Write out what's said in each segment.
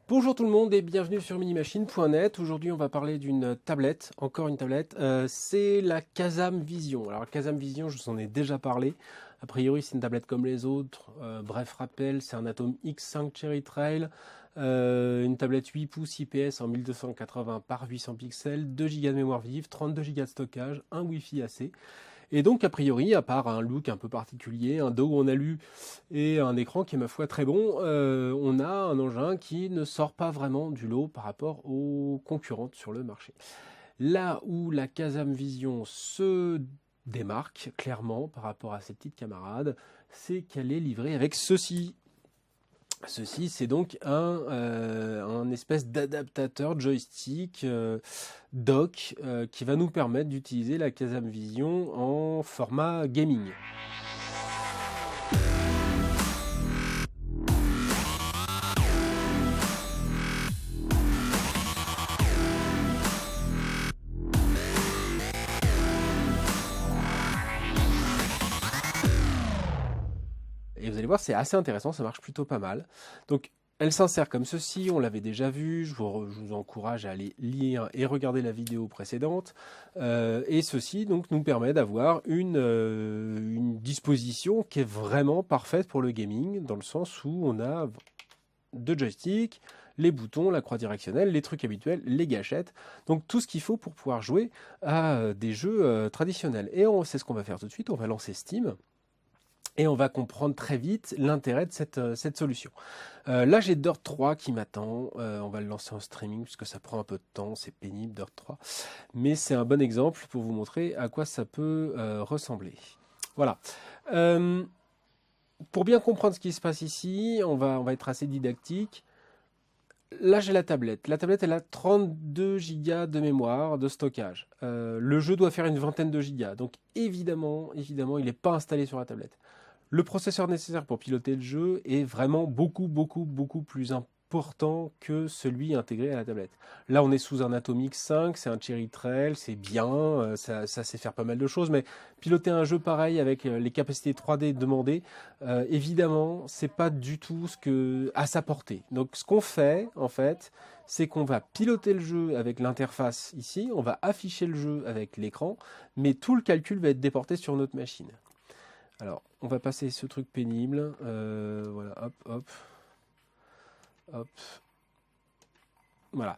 Bonjour tout le monde et bienvenue sur minimachine.net. Aujourd'hui, on va parler d'une tablette, encore une tablette. C'est la Kazam Vision. Alors, Kazam Vision, je vous en ai déjà parlé. A priori, c'est une tablette comme les autres. Bref rappel, c'est un Atom X5 Cherry Trail. Une tablette 8 pouces IPS en 1280 par 800 pixels, 2 Go de mémoire vive, 32 Go de stockage, un Wi-Fi AC. Et donc, a priori, à part un look un peu particulier, un dos en alu et un écran qui est, ma foi, très bon, on a un engin qui ne sort pas vraiment du lot par rapport aux concurrentes sur le marché. Là où la Kazam Vision se démarque clairement par rapport à ses petites camarades, c'est qu'elle est livrée avec ceci. Ceci, c'est donc un espèce d'adaptateur joystick dock qui va nous permettre d'utiliser la Kazam Vision en format gaming. Et vous allez voir, c'est assez intéressant, ça marche plutôt pas mal. Donc, elle s'insère comme ceci, on l'avait déjà vu, je vous encourage à aller lire et regarder la vidéo précédente. Et ceci donc nous permet d'avoir une disposition qui est vraiment parfaite pour le gaming, dans le sens où on a deux joysticks, les boutons, la croix directionnelle, les trucs habituels, les gâchettes, donc tout ce qu'il faut pour pouvoir jouer à des jeux traditionnels. Et c'est ce qu'on va faire tout de suite, on va lancer Steam. Et on va comprendre très vite l'intérêt de cette solution. Là, j'ai Dirt 3 qui m'attend. On va le lancer en streaming puisque ça prend un peu de temps. C'est pénible, Dirt 3. Mais c'est un bon exemple pour vous montrer à quoi ça peut ressembler. Voilà. Pour bien comprendre ce qui se passe ici, on va être assez didactique. Là, j'ai la tablette. La tablette, elle a 32 Go de mémoire de stockage. Le jeu doit faire une vingtaine de gigas. Donc, évidemment, il n'est pas installé sur la tablette. Le processeur nécessaire pour piloter le jeu est vraiment beaucoup plus important que celui intégré à la tablette. Là, on est sous un Atom X5, c'est un Cherry Trail, c'est bien, ça sait faire pas mal de choses, mais piloter un jeu pareil avec les capacités 3D demandées, évidemment, c'est pas du tout à sa portée. Donc, ce qu'on fait, en fait, c'est qu'on va piloter le jeu avec l'interface ici, on va afficher le jeu avec l'écran, mais tout le calcul va être déporté sur notre machine. Alors, on va passer ce truc pénible. Voilà, hop. Voilà.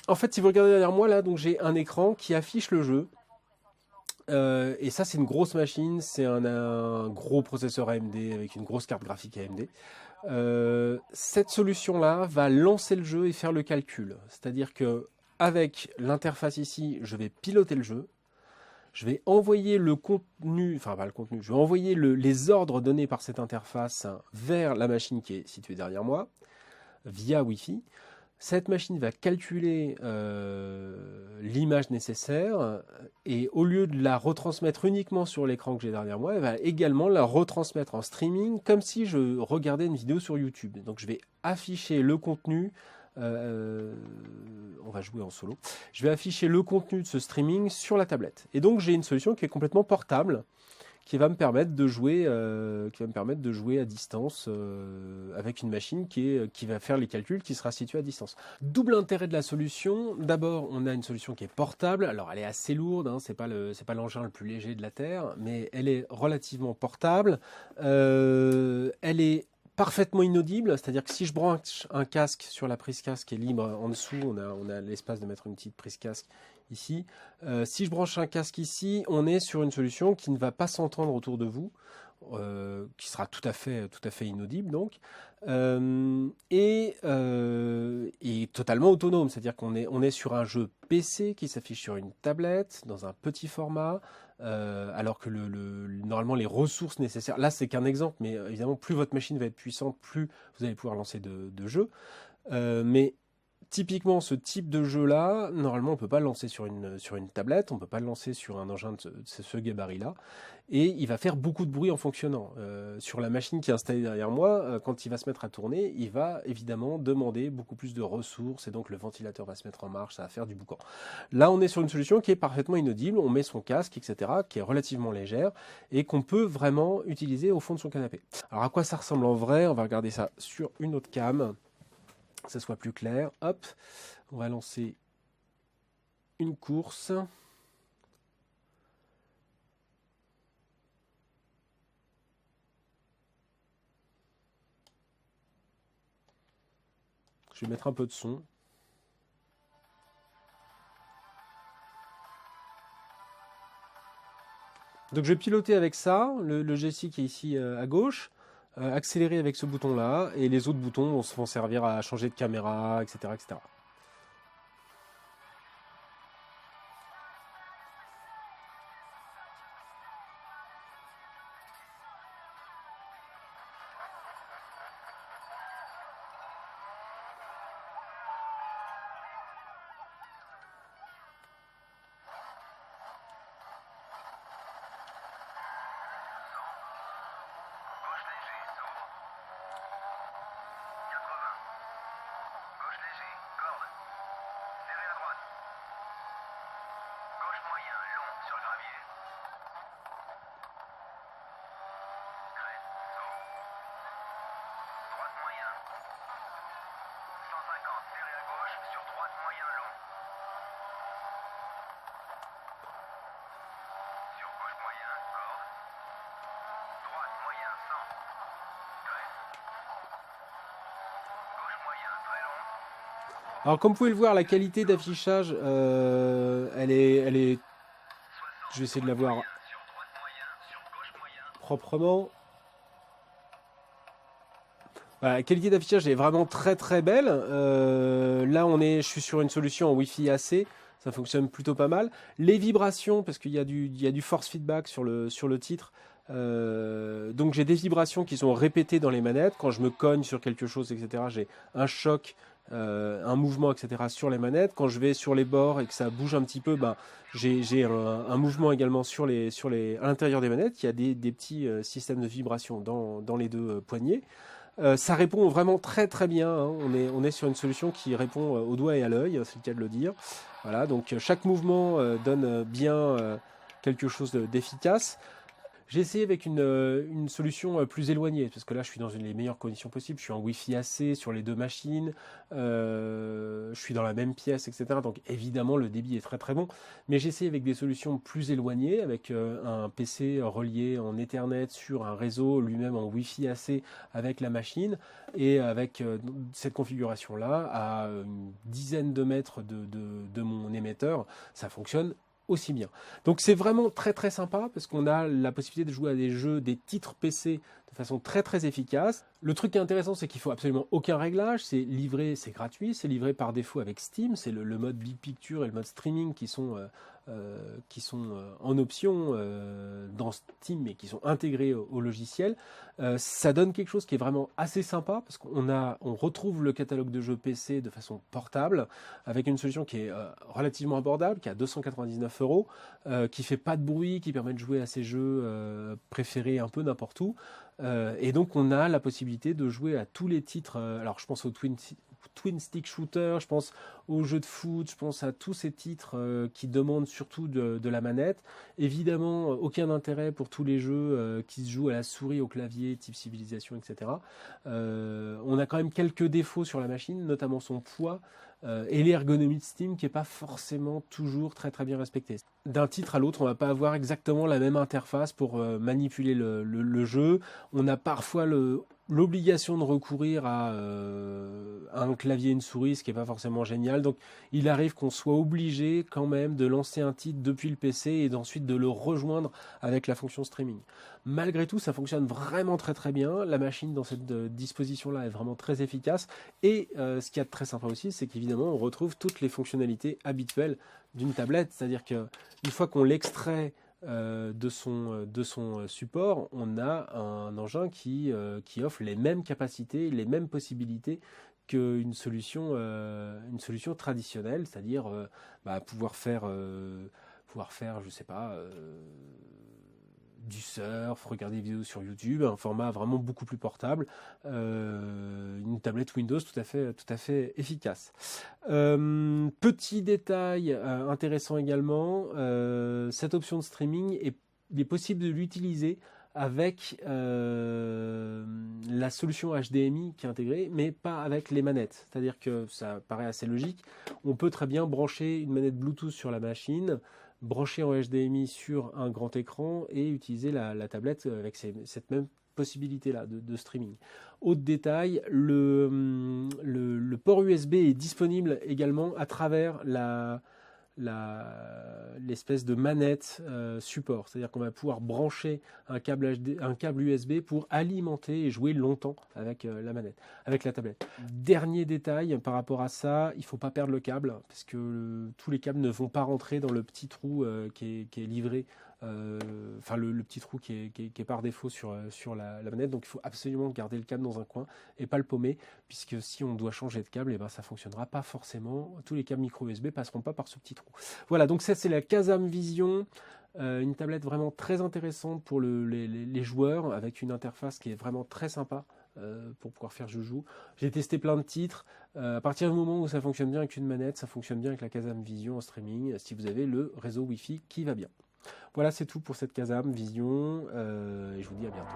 En fait, si vous regardez derrière moi, là, donc j'ai un écran qui affiche le jeu. Et ça, c'est une grosse machine. C'est un gros processeur AMD avec une grosse carte graphique AMD. Cette solution-là va lancer le jeu et faire le calcul. C'est-à-dire que avec l'interface ici, je vais piloter le jeu. Je vais envoyer le contenu, enfin pas le contenu, je vais envoyer les ordres donnés par cette interface vers la machine qui est située derrière moi, via Wi-Fi. Cette machine va calculer l'image nécessaire et au lieu de la retransmettre uniquement sur l'écran que j'ai derrière moi, elle va également la retransmettre en streaming comme si je regardais une vidéo sur YouTube. Donc je vais afficher le contenu. On va jouer en solo. Je vais afficher le contenu de ce streaming sur la tablette. Et donc j'ai une solution qui est complètement portable, qui va me permettre de jouer, à distance avec une machine qui va faire les calculs, qui sera située à distance. Double intérêt de la solution. D'abord, on a une solution qui est portable. Alors elle est assez lourde, hein, c'est pas l'engin le plus léger de la Terre, mais elle est relativement portable. Elle est parfaitement inaudible, c'est-à-dire que si je branche un casque sur la prise casque qui est libre en dessous, on a l'espace de mettre une petite prise casque ici. Si je branche un casque ici, on est sur une solution qui ne va pas s'entendre autour de vous, qui sera tout à fait inaudible donc, et totalement autonome, c'est-à-dire qu'on est sur un jeu PC qui s'affiche sur une tablette dans un petit format, alors que normalement les ressources nécessaires, là c'est qu'un exemple, mais évidemment plus votre machine va être puissante, plus vous allez pouvoir lancer de jeux, mais typiquement, ce type de jeu-là, normalement, on ne peut pas le lancer sur une tablette, on ne peut pas le lancer sur un engin de ce gabarit-là, et il va faire beaucoup de bruit en fonctionnant. Sur la machine qui est installée derrière moi, quand il va se mettre à tourner, il va évidemment demander beaucoup plus de ressources, et donc le ventilateur va se mettre en marche, ça va faire du boucan. Là, on est sur une solution qui est parfaitement inaudible, on met son casque, etc., qui est relativement légère, et qu'on peut vraiment utiliser au fond de son canapé. Alors, à quoi ça ressemble en vrai? On va regarder ça sur une autre cam, que ça soit plus clair. Hop, on va lancer une course. Je vais mettre un peu de son. Donc je vais piloter avec ça, le G6 qui est ici à gauche, accélérer avec ce bouton-là, et les autres boutons vont servir à changer de caméra, etc., etc. Alors comme vous pouvez le voir, la qualité d'affichage, elle est... Je vais essayer de la voir proprement. Voilà, la qualité d'affichage est vraiment très très belle. Là, je suis sur une solution en Wi-Fi AC. Ça fonctionne plutôt pas mal. Les vibrations, parce qu'il y a du force feedback sur le titre. Donc j'ai des vibrations qui sont répétées dans les manettes. Quand je me cogne sur quelque chose, etc., j'ai un choc, un mouvement, etc., sur les manettes. Quand je vais sur les bords et que ça bouge un petit peu, ben, j'ai un mouvement également à l'intérieur des manettes. Il y a des petits systèmes de vibration dans les deux poignées. Ça répond vraiment très très bien, hein. On est sur une solution qui répond au doigt et à l'œil, c'est le cas de le dire. Voilà, donc chaque mouvement donne bien quelque chose d'efficace. J'ai essayé avec une solution plus éloignée, parce que là je suis dans les meilleures conditions possibles, je suis en Wi-Fi AC sur les deux machines, je suis dans la même pièce, etc. Donc évidemment le débit est très très bon, mais j'ai essayé avec des solutions plus éloignées, avec un PC relié en Ethernet sur un réseau lui-même en Wi-Fi AC avec la machine, et avec cette configuration-là, à une dizaine de mètres de mon émetteur, ça fonctionne aussi bien. Donc c'est vraiment très très sympa parce qu'on a la possibilité de jouer à des jeux, des titres PC de façon très très efficace. Le truc qui est intéressant, c'est qu'il faut absolument aucun réglage, c'est livré, c'est gratuit, c'est livré par défaut avec Steam, c'est le mode Big Picture et le mode streaming qui sont en option dans Steam mais qui sont intégrés au logiciel. Ça donne quelque chose qui est vraiment assez sympa parce on retrouve le catalogue de jeux PC de façon portable avec une solution qui est relativement abordable, qui est à 299 €, qui fait pas de bruit, qui permet de jouer à ses jeux préférés un peu n'importe où. Et donc on a la possibilité de jouer à tous les titres. Alors je pense au Twin Stick Shooter, je pense aux jeux de foot, je pense à tous ces titres qui demandent surtout de la manette. Évidemment, aucun intérêt pour tous les jeux qui se jouent à la souris, au clavier, type Civilization, etc. On a quand même quelques défauts sur la machine, notamment son poids et l'ergonomie de Steam qui n'est pas forcément toujours très très bien respectée. D'un titre à l'autre, on va pas avoir exactement la même interface pour manipuler le jeu. On a parfois l'obligation de recourir à un clavier et une souris, ce qui n'est pas forcément génial. Donc il arrive qu'on soit obligé quand même de lancer un titre depuis le PC et ensuite de le rejoindre avec la fonction streaming. Malgré tout, ça fonctionne vraiment très très bien. La machine dans cette disposition-là est vraiment très efficace. Et ce qu'il y a de très sympa aussi, c'est qu'évidemment, on retrouve toutes les fonctionnalités habituelles d'une tablette. C'est-à-dire qu'une fois qu'on l'extrait de son support, on a un engin qui offre les mêmes capacités, les mêmes possibilités qu'une solution traditionnelle, c'est-à-dire pouvoir faire, je sais pas, du surf, regarder des vidéos sur YouTube, un format vraiment beaucoup plus portable, une tablette Windows tout à fait efficace. Petit détail intéressant également, cette option de streaming, il est possible de l'utiliser avec la solution HDMI qui est intégrée, mais pas avec les manettes. C'est-à-dire que ça paraît assez logique. On peut très bien brancher une manette Bluetooth sur la machine, brancher en HDMI sur un grand écran et utiliser la tablette avec cette même possibilité-là de streaming. Autre détail, le port USB est disponible également à travers l'espèce de manette support, c'est-à-dire qu'on va pouvoir brancher un câble USB pour alimenter et jouer longtemps avec la manette, avec la tablette. Dernier détail par rapport à ça, il ne faut pas perdre le câble parce que tous les câbles ne vont pas rentrer dans le petit trou qui est livré, enfin le petit trou qui est par défaut sur la manette, donc il faut absolument garder le câble dans un coin et pas le paumer, puisque si on doit changer de câble, ça fonctionnera pas forcément, tous les câbles micro USB passeront pas par ce petit trou. Voilà, donc ça c'est la Kazam Vision, une tablette vraiment très intéressante pour les joueurs, avec une interface qui est vraiment très sympa pour pouvoir faire joujou. J'ai testé plein de titres, à partir du moment où ça fonctionne bien avec une manette, ça fonctionne bien avec la Kazam Vision en streaming, si vous avez le réseau Wi-Fi qui va bien. Voilà, c'est tout pour cette Kazam Vision, et je vous dis à bientôt.